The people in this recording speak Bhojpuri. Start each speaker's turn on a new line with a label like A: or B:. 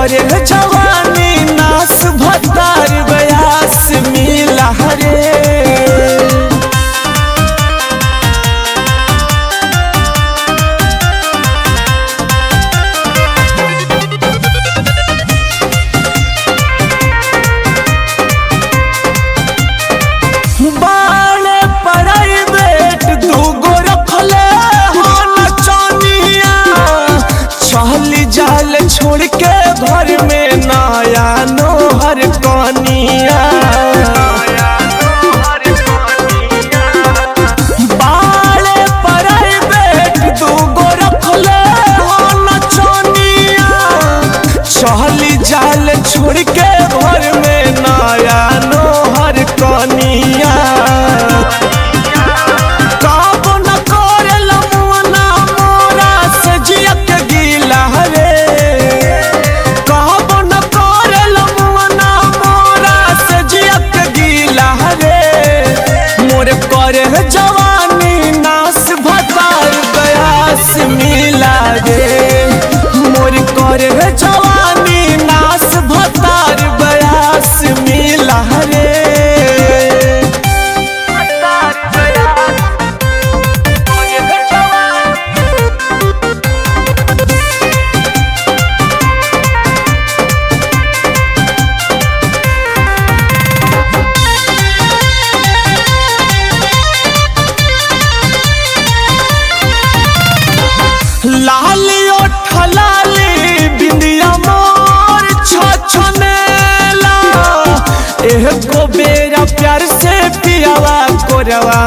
A: करे जवानी नास भतार बयास मिला रे। बाले प्राइवेट दूगो रखले हो नचनिया, चली जाल छोड़ के घर में नया नोहर कनिया। बाले प्राइवेट दूगो रखले हो नचनिया, चली जाल छोड़ के घर में नया नोहर कनिया। काबो न करेल मुअना मोरा से जियक गीला रे, काबो न करेल मुअना मोरा से जियक गीला रे। मोर करे जवानी नास भतार बयास मिला रे, मोर करे जवानी नास भतार बयास मिला रे। लाली ओठलाली बिंदिया मोर छछनेला, एह को बेरा प्यार से पियावा कोरवा